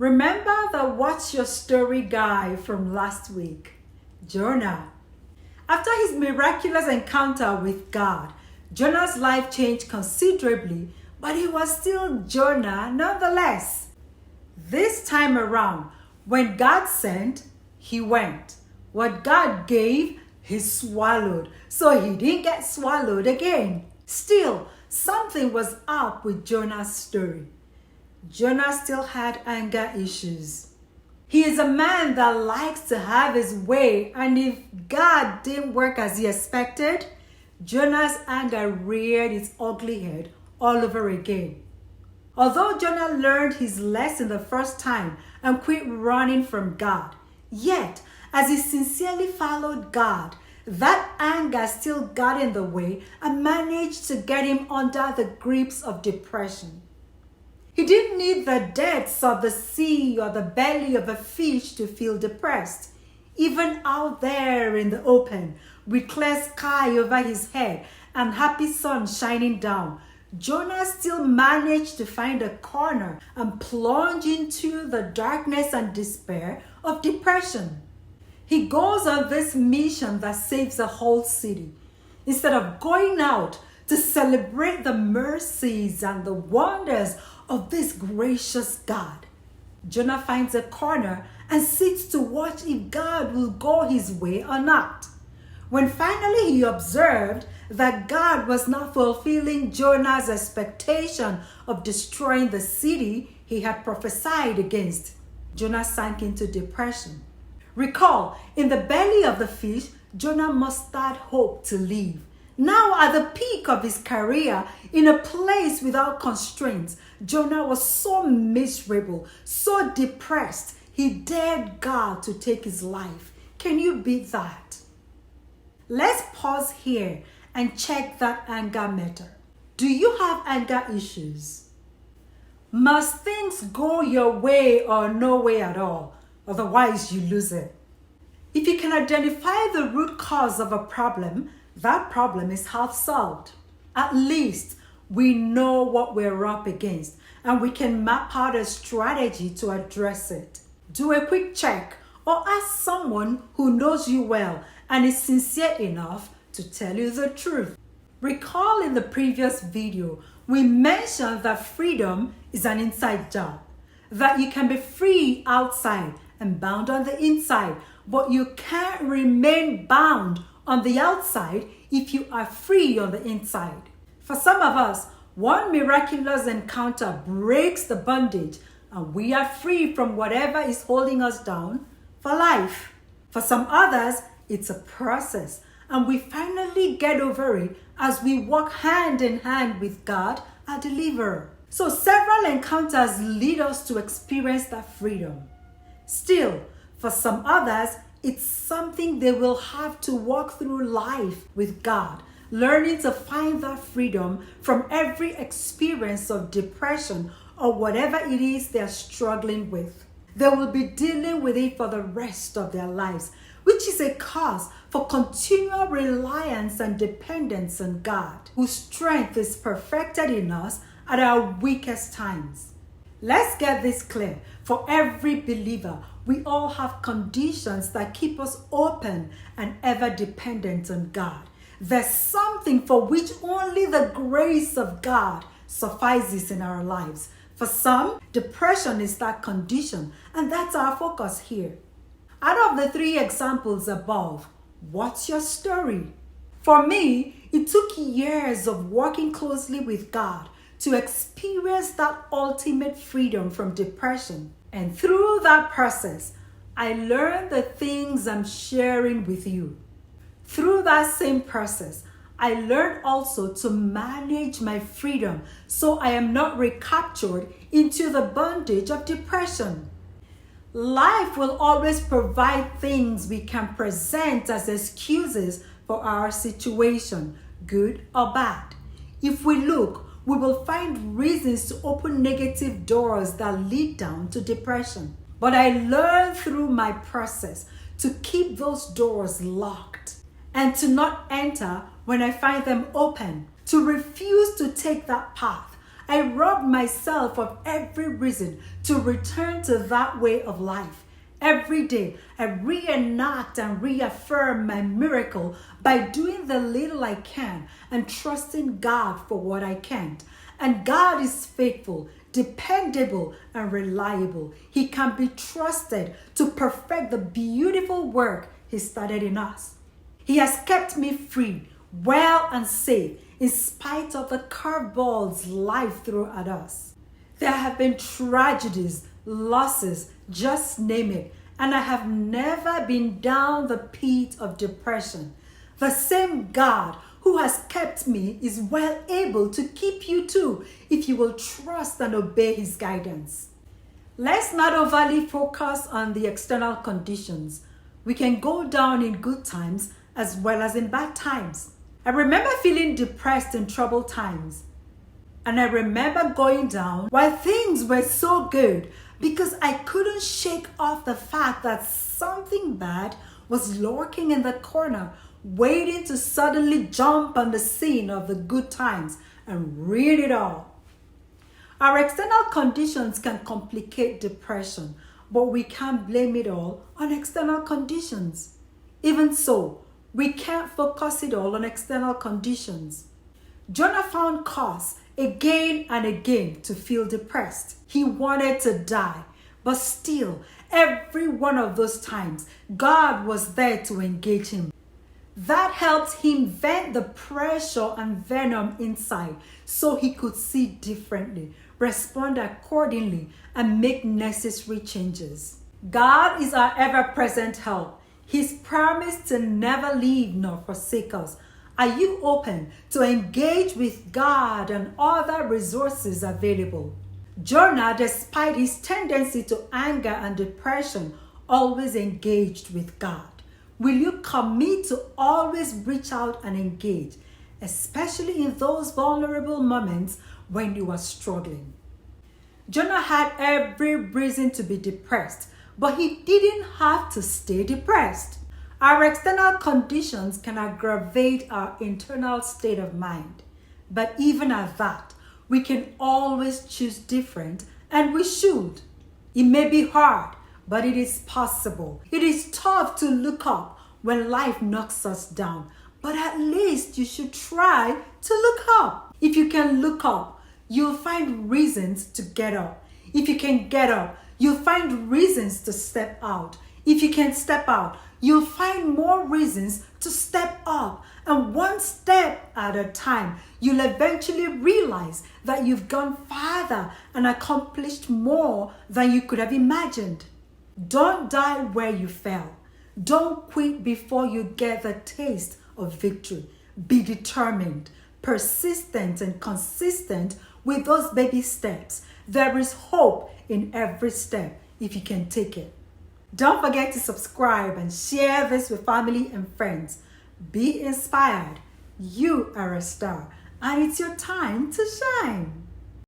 Remember the What's Your Story guy from last week, Jonah. After his miraculous encounter with God, Jonah's life changed considerably, but he was still Jonah nonetheless. This time around, when God sent, he went. What God gave, he swallowed. So he didn't get swallowed again. Still, something was up with Jonah's story. Jonah still had anger issues. He is a man that likes to have his way, and if God didn't work as he expected, Jonah's anger reared its ugly head all over again. Although Jonah learned his lesson the first time and quit running from God, yet as he sincerely followed God, that anger still got in the way and managed to get him under the grips of depression. He didn't need the depths of the sea or the belly of a fish to feel depressed. Even out there in the open, with clear sky over his head and happy sun shining down, Jonah still managed to find a corner and plunge into the darkness and despair of depression. He goes on this mission that saves a whole city. Instead of going out to celebrate the mercies and the wonders of this gracious God, Jonah finds a corner and sits to watch if God will go his way or not. When finally he observed that God was not fulfilling Jonah's expectation of destroying the city he had prophesied against, Jonah sank into depression. Recall, in the belly of the fish, Jonah mustered hope to live. Now at the peak of his career, in a place without constraints, Jonah was so miserable, so depressed, he dared God to take his life. Can you beat that? Let's pause here and check that anger meter. Do you have anger issues? Must things go your way or no way at all? Otherwise, you lose it. If you can identify the root cause of a problem, that problem is half solved. At least we know what we're up against and we can map out a strategy to address it. Do a quick check or ask someone who knows you well and is sincere enough to tell you the truth. Recall in the previous video, we mentioned that freedom is an inside job, that you can be free outside and bound on the inside, but you can't remain bound on the outside if you are free on the inside. For some of us, one miraculous encounter breaks the bondage and we are free from whatever is holding us down for life. For some others, it's a process and we finally get over it as we walk hand in hand with God, our deliverer. So several encounters lead us to experience that freedom. Still, for some others, it's something they will have to walk through life with God, learning to find that freedom from every experience of depression or whatever it is they're struggling with. They will be dealing with it for the rest of their lives, which is a cause for continual reliance and dependence on God, whose strength is perfected in us at our weakest times. Let's get this clear. For every believer, we all have conditions that keep us open and ever dependent on God. There's something for which only the grace of God suffices in our lives. For some, depression is that condition, and that's our focus here. Out of the 3 examples above, what's your story? For me, it took years of working closely with God to experience that ultimate freedom from depression. And through that process, I learned the things I'm sharing with you. Through that same process, I learned also to manage my freedom so I am not recaptured into the bondage of depression. Life will always provide things we can present as excuses for our situation, good or bad. If we look, we will find reasons to open negative doors that lead down to depression. But I learned through my process to keep those doors locked and to not enter when I find them open, to refuse to take that path I robbed myself of every reason to return to that way of life. Every day, I reenact and reaffirm my miracle by doing the little I can and trusting God for what I can't. And God is faithful, dependable, and reliable. He can be trusted to perfect the beautiful work He started in us. He has kept me free, well, and safe in spite of the curveballs life threw at us. There have been tragedies, losses, just name it, and I have never been down the pit of depression. The same God who has kept me is well able to keep you too if you will trust and obey His guidance. Let's not overly focus on the external conditions. We can go down in good times as well as in bad times. I remember feeling depressed in troubled times. And I remember going down while things were so good because I couldn't shake off the fact that something bad was lurking in the corner, waiting to suddenly jump on the scene of the good times and ruin it all. Our external conditions can complicate depression, but we can't blame it all on external conditions. Even so, we can't focus it all on external conditions. Jonah found cause again and again to feel depressed. He wanted to die, but still, every one of those times, God was there to engage him. That helped him vent the pressure and venom inside so he could see differently, respond accordingly, and make necessary changes. God is our ever-present help. His promise to never leave nor forsake us. Are you open to engage with God and other resources available? Jonah, despite his tendency to anger and depression, always engaged with God. Will you commit to always reach out and engage, especially in those vulnerable moments when you are struggling? Jonah had every reason to be depressed, but he didn't have to stay depressed. Our external conditions can aggravate our internal state of mind. But even at that, we can always choose different, and we should. It may be hard, but it is possible. It is tough to look up when life knocks us down, but at least you should try to look up. If you can look up, you'll find reasons to get up. If you can get up, you'll find reasons to step out. If you can step out, you'll find more reasons to step up. And one step at a time, you'll eventually realize that you've gone farther and accomplished more than you could have imagined. Don't die where you fell. Don't quit before you get the taste of victory. Be determined, persistent, and consistent with those baby steps. There is hope in every step if you can take it. Don't forget to subscribe and share this with family and friends. Be inspired. You are a star, and it's your time to shine.